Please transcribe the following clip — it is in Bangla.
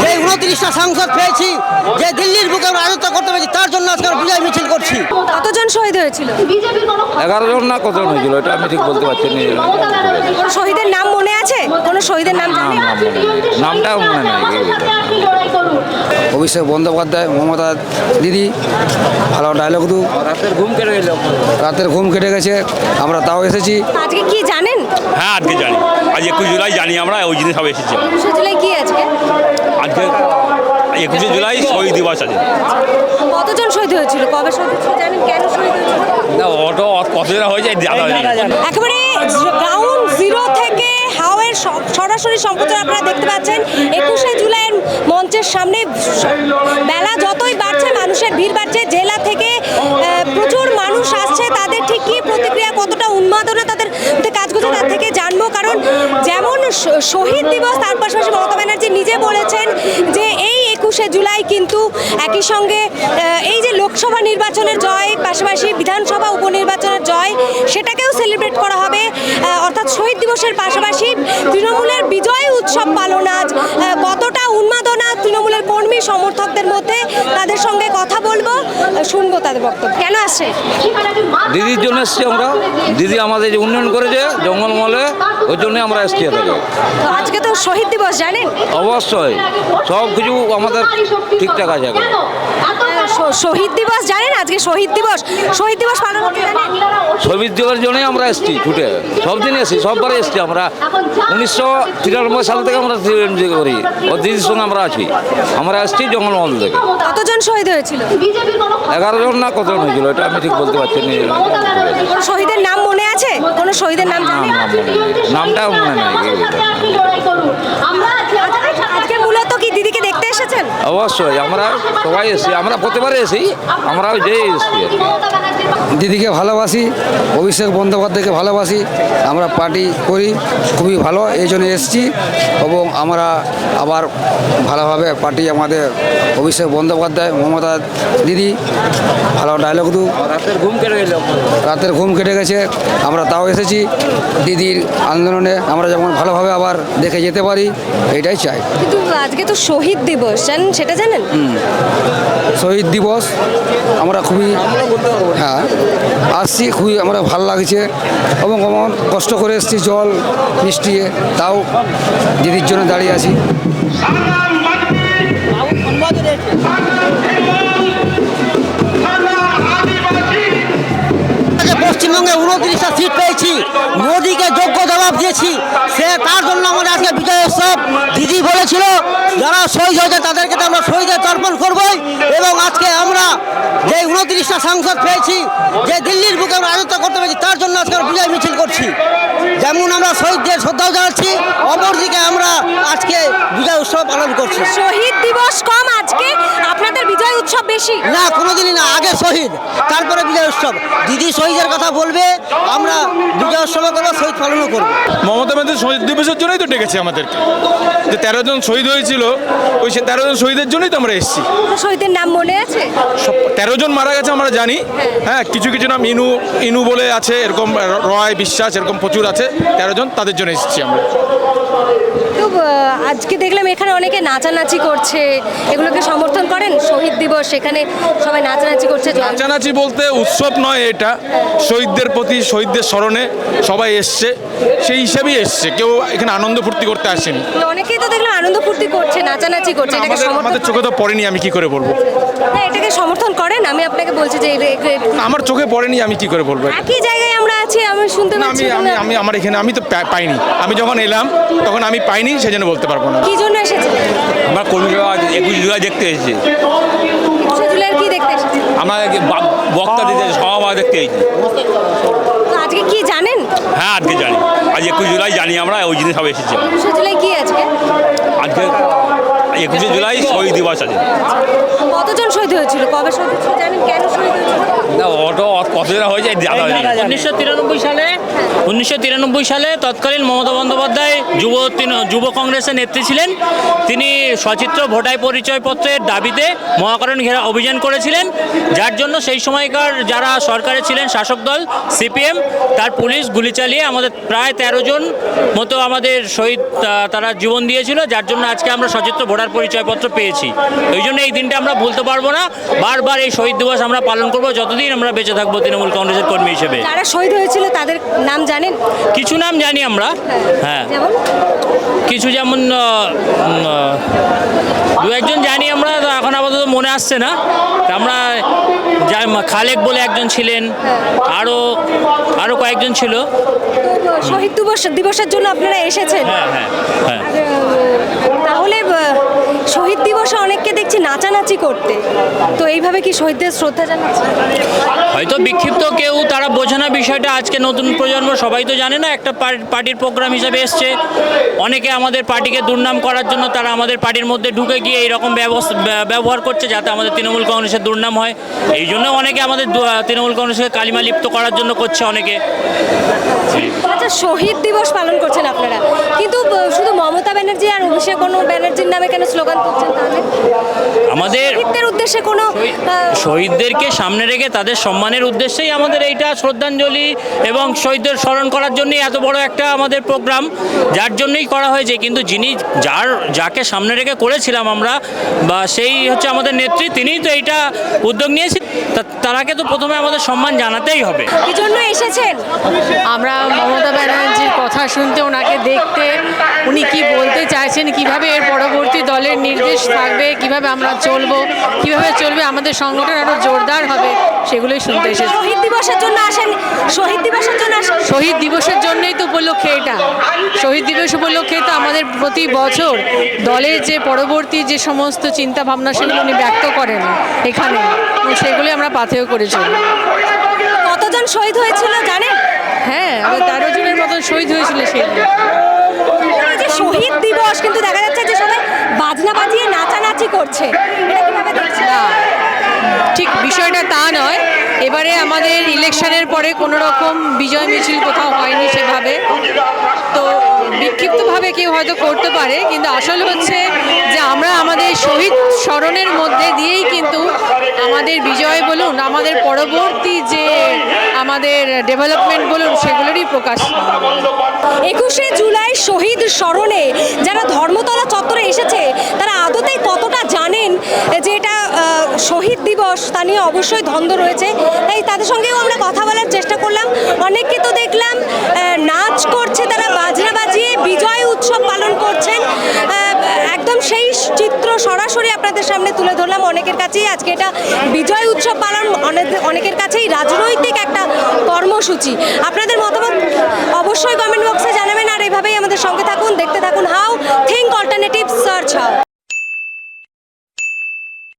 যে 29টা সাংসদ পেয়েছি, যে দিল্লির বুকে আমরা রাজত্ব করতে পেরেছি, তার জন্য আজকে বিজয় মিছিল করছি। কতজন শহীদ হয়েছিল? 11 জন না কতজন হয়েছিল এটা আমি ঠিক বলতে পারছি না। কোন শহীদের নাম মনে আছে? কোন শহীদের নাম জানেন? নামটাও মনে নাই। অভিষেক বন্দ্যোপাধ্যায়, মমতা দিদি, ভালো ডায়লগ দু। রাতের ঘুম কেটে গেল, রাতের ঘুম কেটে গেছে, আমরা তাও এসেছি। আজকে কি জানেন? হ্যাঁ আজকে জানি, আজ 21 জুলাই জানি আমরা, ওই জিনিস সব এসেছি। 21 জুলাই কি আজকে? আজকে 21 জুলাই শহীদ দিবস আছে। কতজন শহীদ হয়েছিল? কবে শহীদ হয়েছিল জানেন? কেন শহীদ হয়েছিল? না অটো কতজন হয়ে যায় জানা যায় না। একেবারে গ্রাউন্ড জিরো থেকে হাওয়ের সরাসরি সম্প্রচার আপনারা দেখতে পাচ্ছেন 21শে জুলাইয়ের মঞ্চের সামনে। বেলা যতই বাড়ছে মানুষের ভিড় বাড়ছে, জেলা থেকে প্রচুর মানুষ আসছে। তাদের ঠিক কী প্রতিক্রিয়া, কতটা উন্মাদনা তাদের কাজ করছে তার থেকে জানবো। কারণ যেমন শহীদ দিবস, তার পাশাপাশি মমতা ব্যানার্জি নিজে বলেছেন যে এই 21শে জুলাই কিন্তু একই সঙ্গে এই যে লোকসভা নির্বাচনের জয়, পাশাপাশি বিধানসভা উপনির্বাচনের জয়, সেটাকেও সেলিব্রেট করা হবে। অর্থাৎ শহীদ দিবসের পাশাপাশি তৃণমূলের বিজয় উৎসব পালন আজ। কতটা উন্মাদনা তৃণমূলের কর্মী সমর্থকদের মধ্যে, তাদের সঙ্গে কথা বলবো, শুনবো তাদের বক্তব্য। কেন আসছে? দিদির জন্য এসছি আমরা। দিদি আমাদের যে উন্নয়ন করেছে জঙ্গলমহলে, ওই জন্য আমরা এসছি এখানে। তো আজকে তো শহীদ দিবস জানেন? অবশ্যই সব কিছু আমাদের ঠিকঠাক আছে এখন। শহীদ দিবস জানেন? আজকে শহীদ দিবস, শহীদ দিবস পালন করতে জানেন? শহীদ দিবসের জন্যই আমরা এসছি ছুটে, সব দিন এসছি, সববারে এসছি আমরা। 1993 সাল থেকে আমরা করি, ও দিদির সঙ্গে আমরা আছি। আমরা এসছি জঙ্গলমহল থেকে। কতজন শহীদ হয়েছিল? 11 জন না কতজন হয়েছিল এটা আমি ঠিক বলতে পারছি না। কোন শহীদের নাম মনে আছে? কোন শহীদের নাম জানেন? নামটাও মনে নাই। আজকে মূলত কি দিদিকে দেখতে এসেছেন? অবশ্যই আমরা সবাই এসছি, আমরা প্রতিবারে এসি, আমরা যেই এসছি। দিদিকে ভালোবাসি, অভিষেক বন্দ্যোপাধ্যায়কে ভালোবাসি, আমরা পার্টি করি, খুবই ভালো, এই জন্য এসেছি। এবং আমরা আবার ভালোভাবে পার্টি আমাদের অভিষেক বন্দ্যোপাধ্যায়, মমতা দিদি, ভালো ডায়লগ দু। রাতের ঘুম কেটে গেল, রাতের ঘুম কেটে গেছে, আমরা তাও এসেছি। দিদির আন্দোলনে আমরা যেমন ভালোভাবে আবার দেখে যেতে পারি, এটাই চাই। কিন্তু আজকে তো শহীদ দিবস, জানেন? সেটা জানেন? শহীদ দিবস আমরা খুবই, হ্যাঁ আসছি, খুবই আমরা ভালো লাগছে। এবং আমার কষ্ট করে এসেছি, জল মিষ্টিয়ে, তাও দিদির জন্য দাঁড়িয়ে আছি। পশ্চিমবঙ্গে 29টা সিট পেয়েছি, মোদীকে যোগ্য জবাব দিয়েছি, সে তার জন্য আমাদের আজকে বিজয় উৎসব। দিদি বলেছিল যারা শহীদ হয়েছে তাদেরকে তো আমরা শহীদের তর্পণ করবই। এবং আজকে আমরা যে 29টা সাংসদ পেয়েছি, যে দিল্লির বুকে আমরা রাজত্ব করতে পেরেছি, তার জন্য আজকে বিজয় মিছিল করছি। যেমন আমরা শহীদদের শ্রদ্ধাও জানাচ্ছি, অপরদিকে আমরা আজকে বিজয় উৎসব পালন করছি। শহীদ দিবস কম, আজকে আপনাদের বিজয় উৎসব বেশি? না, কোনোদিনই না, আগে শহীদ তারপরে বিজয় উৎসব। দিদি শহীদের কথা বলবে, আমরা বিজয় উৎসব করবো, শহীদ পালনও করবো। মমতা ব্যানার্জি শহীদ দিবসের জন্যই তো ডেকেছে আমাদেরকে, যে 13 জন শহীদ হয়েছিল, ওই 13 জন শহীদের জন্যই তো আমরা এসেছি। শহীদের নাম মনে আছে? 13 জন মারা গেছে আমরা জানি, হ্যাঁ, কিছু কিছু নাম ইনু বলে আছে, এরকম রয় বিশ্বাস, এরকম প্রচুর আছে। 13 জন, তাদের জন্য এসেছি আমরা। তো আজকে দেখলাম এখানে অনেকে নাচানাচি করছে, এগুলোকে সমর্থন করেন? শহীদ দিবস, এখানে সবাই নাচানাচি করছে। নাচানাচি বলতে উৎসব নয় এটা, শহীদদের প্রতি, শহীদদের স্মরণে সবাই এসছে, সেই হিসাবেই এসছে, কেউ এখানে আনন্দ ফুর্তি করতে আসেনি। অনেকেই তো দেখলাম আনন্দ ফুর্তি করছে, নাচানাচি করছে, এটাকে আমাদের চোখে তো পড়েনি, আমি কি করে বলবো? না, এটাকে সমর্থন করেন? আমি আপনাকে বলছি যে আমার চোখে পড়েনি, আমি কি করে বলবো? একই জায়গায় আমরা আছি, আমি শুনতে পাচ্ছি। আমি আমার এখানে আমি তো পাইনি, আমি যখন এলাম তখন আমি পাইনি, সেই জন্য বলতে পারবো না। কি জন্য এসেছেন? আমরা কর্মীরা 21 জুলাই দেখতে এসেছি। 21শে জুলাইয়ের কি দেখতে এসেছেন? আমরা বক্তা দিতে সভা দেখতে এসেছি। তো আজকে কি জানেন? হ্যাঁ আজকে জানি, আজ 21 জুলাই জানি আমরা, ওই জিনিস সব এসেছি। 21শে জুলাই কি আজকে? আজকে 21শে জুলাই শহীদ দিবস আছে। কতজন শহীদ হয়েছিল, কবে শহীদ হয়েছিল জানেন, কেন শহীদ হয়েছিল? না অটো কতদিন হয়ে যায় জানা হয়নি। 1993 সালে তৎকালীন মমতা বন্দ্যোপাধ্যায় যুব কংগ্রেসের নেত্রী ছিলেন। তিনি সচিত্র ভোটার পরিচয়পত্রের দাবিতে মহাকরণ ঘেরা অভিযান করেছিলেন, যার জন্য সেই সময়কার যারা সরকারে ছিলেন শাসক দল সিপিএম, তার পুলিশ গুলি চালিয়ে আমাদের প্রায় 13 জন মতো আমাদের শহীদ তারা জীবন দিয়েছিল, যার জন্য আজকে আমরা সচিত্র ভোটার পরিচয়পত্র পেয়েছি। ওই জন্য এই দিনটা আমরা ভুলতে পারবো না, বারবার এই শহীদ দিবস আমরা পালন করবো যতদিন আমরা বেঁচে থাকবো তৃণমূল কংগ্রেসের কর্মী হিসেবে। যারা শহীদ হয়েছিল তাদের নাম জানেন? কিছু নাম জানি আমরা, হ্যাঁ যেমন কিছু, যেমন দু একজন জানি আমরা, তো এখন আপাতত মনে আসছে না। তা আমরা খালেক বলে একজন ছিলেন, আরও কয়েকজন ছিল। তো শহীদ দিবসের জন্য আপনারা এসেছেন? হ্যাঁ হ্যাঁ হ্যাঁ। তাহলে শহীদ দিবসে অনেককে দেখছি নাচানাচি করতে, তো এইভাবে কি শহীদদের শ্রদ্ধা জানাচ্ছে? হয়তো বিক্ষিপ্ত কেউ, তারা বোঝে না বিষয়টা। আজকে নতুন প্রজন্ম সবাই তো জানে না, একটা পার্টির প্রোগ্রাম হিসেবে এসছে। অনেকে আমাদের পার্টিকে দুর্নাম করার জন্য তারা আমাদের পার্টির মধ্যে ঢুকে গিয়ে এইরকম ব্যবহার করছে যাতে আমাদের তৃণমূল কংগ্রেসের দুর্নাম হয়। এই জন্য অনেকে আমাদের তৃণমূল কংগ্রেসকে কালিমা লিপ্ত করার জন্য করছে অনেকে। আচ্ছা, শহীদ দিবস পালন করছেন আপনারা, কিন্তু শুধু মমতা ব্যানার্জি আর অভিষেক ব্যানার্জির নামে কেন স্লোগান করছেন তাহলে? আমাদের শহীদদের উদ্দেশ্যে কোনো শহীদদেরকে সামনে রেখে তাদের সম্মানের উদ্দেশ্যেই আমাদের এইটা শ্রদ্ধাঞ্জলি এবং শহীদদের স্মরণ করার জন্যই এত বড় একটা আমাদের প্রোগ্রাম, যার জন্যই করা হয়েছে। কিন্তু যাকে সামনে রেখে করেছিলাম আমরা, বা সেই হচ্ছে আমাদের নেত্রী, তিনিই তো এইটা উদ্যোগ নিয়েছেন, তারাকে তো প্রথমে আমাদের সম্মান জানাতেই হবে। কি জন্য এসেছেন? আমরা মমতা ব্যানার্জির কথা শুনতে, ওনাকে দেখতে, উনি কি বলতে চাইছেন, কিভাবে এর পরবর্তী দলের নির্দেশ থাকবে, কিভাবে আমরা চলবো, কিভাবে চলবে আমাদের সংগঠন আরও জোরদার হবে, সেগুলোই শুনতে এসেছি। শহীদ দিবসের জন্য আসেন? শহীদ দিবসের জন্য আসেন? শহীদ দিবসের জন্যই তো উপলক্ষে এটা। শহীদ দিবস উপলক্ষে তো আমাদের প্রতি বছর দলের যে পরবর্তী যে সমস্ত চিন্তা ভাবনা সেগুলো উনি ব্যক্ত করেন এখানে, সেগুলি আমরা পাথেয় করেছি। কতজন শহীদ হয়েছিল জানেন? হ্যাঁ, আমরা 13 জনের মতন শহীদ হয়েছিল সেই দিন। এই যে শহীদ দিবস, কিন্তু দেখা যাচ্ছে যে সবাই বাজনা বাজিয়ে নাচানাচি করছে, এটা কিভাবে দেখছেন? না, ঠিক বিষয়টা তা নয়। এবারে আমাদের ইলেকশনের পরে কোনো রকম বিজয় মিছিল কোথাও হয়নি সেভাবে, তো বিক্ষিপ্তভাবে কেউ হয়তো করতে পারে, কিন্তু আসল হচ্ছে যে আমরা আমাদের শহীদ স্মরণের মধ্যে দিয়েই কিন্তু আমাদের বিজয় বলুন, আমাদের পরবর্তী যে আমাদের ডেভেলপমেন্ট বলুন, সেগুলোরই প্রকাশ। 21শে জুলাই শহীদ স্মরণে যারা ধর্মতলা চত্বরে এসেছে, তারা আদতে কতটা জানেন যে এটা শহীদ দিবস, তা নিয়ে অবশ্যই দ্বন্দ্ব রয়েছে। তাই তাদের সঙ্গেও আমরা কথা বলার চেষ্টা করলাম। অনেককে তো দেখলাম নাচ করছে, তারা বাজনা বাজিয়ে বিজয় উৎসব পালন করছেন। একদম সেই চিত্র সরাসরি আপনাদের সামনে তুলে ধরলাম। অনেকের কাছেই আজকে এটা বিজয় উৎসব পালন, অনেকের কাছেই রাজনৈতিক একটা কর্মসূচি। আপনাদের মতামত